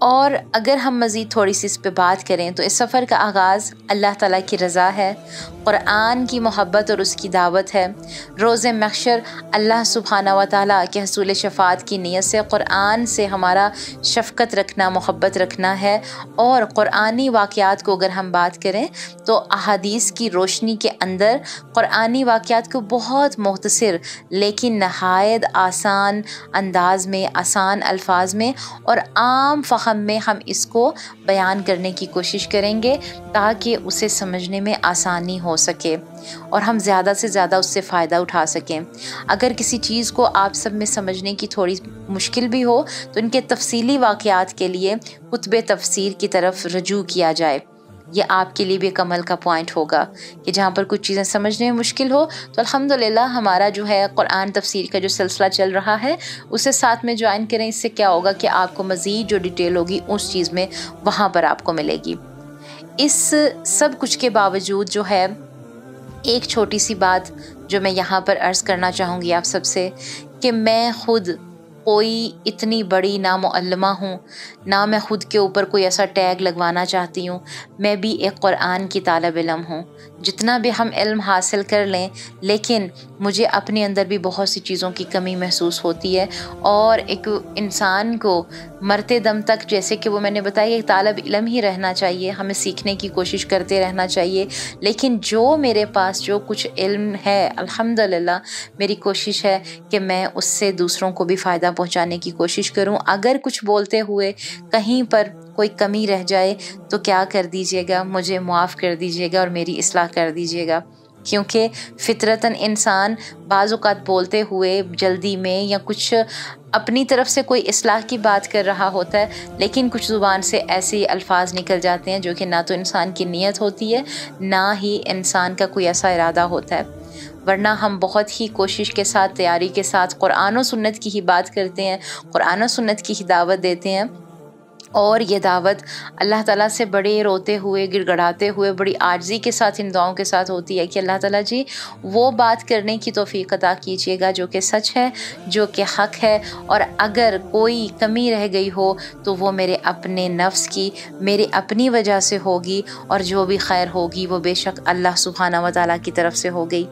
اور اگر ہم مزید تھوڑی سی اس پہ بات کریں تو اس سفر کا آغاز اللہ تعالیٰ کی رضا ہے، قرآن کی محبت اور اس کی دعوت ہے۔ روز محشر اللہ سبحانہ و تعالیٰ کے حصول شفاعت کی نیت سے قرآن سے ہمارا شفقت رکھنا، محبت رکھنا ہے۔ اور قرآنی واقعات کو اگر ہم بات کریں تو احادیث کی روشنی کے اندر قرآنی واقعات کو بہت مختصر لیکن نہایت آسان انداز میں، آسان الفاظ میں اور عام فہم میں ہم اس کو بیان کرنے کی کوشش کریں گے تاکہ اسے سمجھنے میں آسانی ہو سکے اور ہم زیادہ سے زیادہ اس سے فائدہ اٹھا سکیں۔ اگر کسی چیز کو آپ سب میں سمجھنے کی تھوڑی مشکل بھی ہو تو ان کے تفصیلی واقعات کے لیے کتب تفسیر کی طرف رجوع کیا جائے۔ یہ آپ کے لیے بھی ایک عمل کا پوائنٹ ہوگا کہ جہاں پر کچھ چیزیں سمجھنے میں مشکل ہو تو الحمدللہ ہمارا جو ہے قرآن تفسیر کا جو سلسلہ چل رہا ہے اسے ساتھ میں جوائن کریں۔ اس سے کیا ہوگا کہ آپ کو مزید جو ڈیٹیل ہوگی اس چیز میں وہاں پر آپ کو ملے گی۔ اس سب کچھ کے باوجود جو ہے ایک چھوٹی سی بات جو میں یہاں پر عرض کرنا چاہوں گی آپ سب سے کہ میں خود کوئی اتنی بڑی نہ معلمہ ہوں، نہ میں خود کے اوپر کوئی ایسا ٹیگ لگوانا چاہتی ہوں۔ میں بھی ایک قرآن کی طالب علم ہوں۔ جتنا بھی ہم علم حاصل کر لیں لیکن مجھے اپنے اندر بھی بہت سی چیزوں کی کمی محسوس ہوتی ہے، اور ایک انسان کو مرتے دم تک، جیسے کہ وہ میں نے بتایا، ایک طالب علم ہی رہنا چاہیے، ہمیں سیکھنے کی کوشش کرتے رہنا چاہیے۔ لیکن جو میرے پاس جو کچھ علم ہے الحمدللہ میری کوشش ہے کہ میں اس سے دوسروں کو بھی فائدہ پہنچانے کی کوشش کروں۔ اگر کچھ بولتے ہوئے کہیں پر کوئی کمی رہ جائے تو کیا کر دیجیے گا، مجھے معاف کر دیجیے گا اور میری اصلاح کر دیجیے گا، کیونکہ فطرتاً انسان بعض اوقات بولتے ہوئے جلدی میں یا کچھ اپنی طرف سے کوئی اصلاح کی بات کر رہا ہوتا ہے لیکن کچھ زبان سے ایسے الفاظ نکل جاتے ہیں جو کہ نہ تو انسان کی نیت ہوتی ہے نہ ہی انسان کا کوئی ایسا ارادہ ہوتا ہے، ورنہ ہم بہت ہی کوشش کے ساتھ، تیاری کے ساتھ قرآن و سنت کی ہی بات کرتے ہیں، قرآن و سنت کی ہی دعوت دیتے ہیں، اور یہ دعوت اللہ تعالیٰ سے بڑے روتے ہوئے، گڑ گڑاتے ہوئے، بڑی عاجزی کے ساتھ ان دعاؤں کے ساتھ ہوتی ہے کہ اللہ تعالیٰ جی وہ بات کرنے کی توفیق عطا کیجیے گا جو کہ سچ ہے، جو کہ حق ہے، اور اگر کوئی کمی رہ گئی ہو تو وہ میرے اپنے نفس کی، میرے اپنی وجہ سے ہوگی، اور جو بھی خیر ہوگی وہ بے شک اللہ سبحانہ و تعالیٰ کی طرف سے ہو گئی،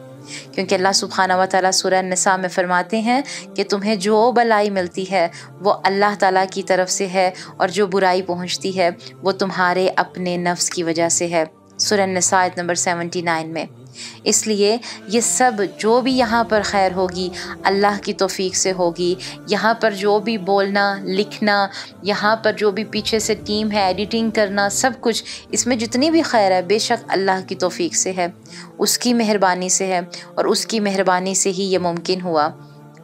کیونکہ اللہ سبحانہ و تعالیٰ سورہ النساء میں فرماتے ہیں کہ تمہیں جو بلائی ملتی ہے وہ اللہ تعالیٰ کی طرف سے ہے، اور جو برائی پہنچتی ہے وہ تمہارے اپنے نفس کی وجہ سے ہے، سورہ النساء آیت نمبر 79 میں۔ اس لیے یہ سب جو بھی یہاں پر خیر ہوگی اللہ کی توفیق سے ہوگی، یہاں پر جو بھی بولنا، لکھنا، یہاں پر جو بھی پیچھے سے ٹیم ہے، ایڈیٹنگ کرنا، سب کچھ اس میں جتنی بھی خیر ہے بے شک اللہ کی توفیق سے ہے، اس کی مہربانی سے ہے، اور اس کی مہربانی سے ہی یہ ممکن ہوا۔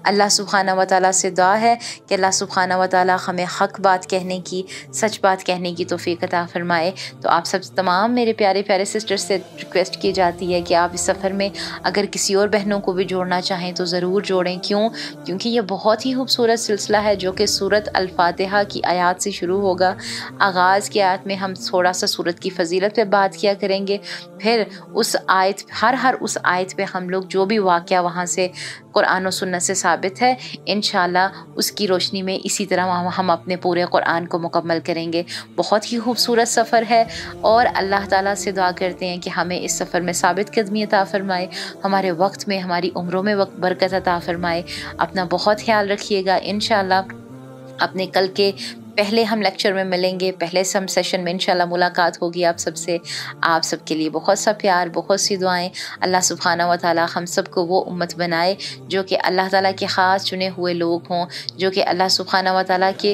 اللہ سبحانہ و تعالیٰ سے دعا ہے کہ اللہ سبحانہ و تعالیٰ ہمیں حق بات کہنے کی، سچ بات کہنے کی توفیق عطا فرمائے۔ تو آپ سب تمام میرے پیارے پیارے سسٹرز سے ریکویسٹ کی جاتی ہے کہ آپ اس سفر میں اگر کسی اور بہنوں کو بھی جوڑنا چاہیں تو ضرور جوڑیں۔ کیونکہ یہ بہت ہی خوبصورت سلسلہ ہے جو کہ سورۃ الفاتحہ کی آیات سے شروع ہوگا۔ آغاز کی آیت میں ہم تھوڑا سا سورت کی فضیلت پہ بات کیا کریں گے، پھر اس آیت ہر اس آیت پہ ہم لوگ جو بھی واقعہ وہاں سے قرآن و سنت سے ثابت ہے انشاءاللہ اس کی روشنی میں اسی طرح ہم اپنے پورے قرآن کو مکمل کریں گے۔ بہت ہی خوبصورت سفر ہے، اور اللہ تعالیٰ سے دعا کرتے ہیں کہ ہمیں اس سفر میں ثابت قدمی عطا فرمائے، ہمارے وقت میں، ہماری عمروں میں برکت عطا فرمائے۔ اپنا بہت خیال رکھیے گا۔ انشاءاللہ اپنے کل کے پہلے ہم لیکچر میں ملیں گے، پہلے سم سیشن میں انشاءاللہ ملاقات ہوگی آپ سب سے۔ آپ سب کے لیے بہت سا پیار، بہت سی دعائیں۔ اللہ سبحانہ و تعالیٰ ہم سب کو وہ امت بنائے جو کہ اللہ تعالیٰ کے خاص چنے ہوئے لوگ ہوں، جو کہ اللہ سبحانہ و تعالیٰ کے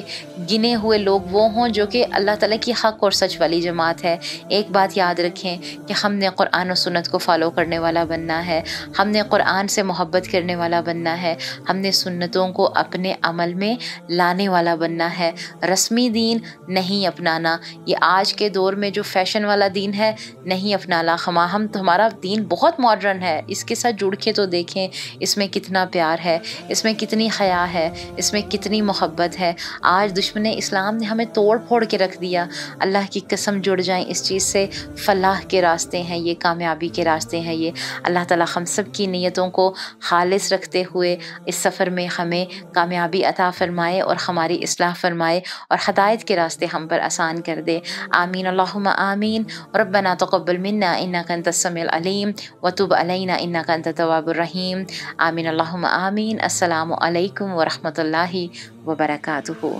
گنے ہوئے لوگ وہ ہوں جو کہ اللہ تعالیٰ کی حق اور سچ والی جماعت ہے۔ ایک بات یاد رکھیں کہ ہم نے قرآن و سنت کو فالو کرنے والا بننا ہے، ہم نے قرآن سے محبت کرنے والا بننا ہے، ہم نے سنتوں کو اپنے عمل میں لانے والا بننا ہے، رسمی دین نہیں اپنانا۔ یہ آج کے دور میں جو فیشن والا دین ہے نہیں اپنانا۔ ہمارا دین بہت ماڈرن ہے، اس کے ساتھ جڑ کے تو دیکھیں اس میں کتنا پیار ہے، اس میں کتنی حیا ہے، اس میں کتنی محبت ہے۔ آج دشمن اسلام نے ہمیں توڑ پھوڑ کے رکھ دیا۔ اللہ کی قسم جڑ جائیں اس چیز سے، فلاح کے راستے ہیں یہ، کامیابی کے راستے ہیں یہ۔ اللہ تعالیٰ ہم سب کی نیتوں کو خالص رکھتے ہوئے اس سفر میں ہمیں کامیابی عطا فرمائے اور ہماری اصلاح فرمائے، اور ہدایت کے راستے ہم پر آسان کر دے۔ آمین اللہم آمین۔ ربنا تقبل منا انک انت السمیع العلیم وتب علینا انک انت التواب الرحیم۔ آمین اللہم آمین۔ السلام علیکم ورحمۃ اللہ وبرکاتہ۔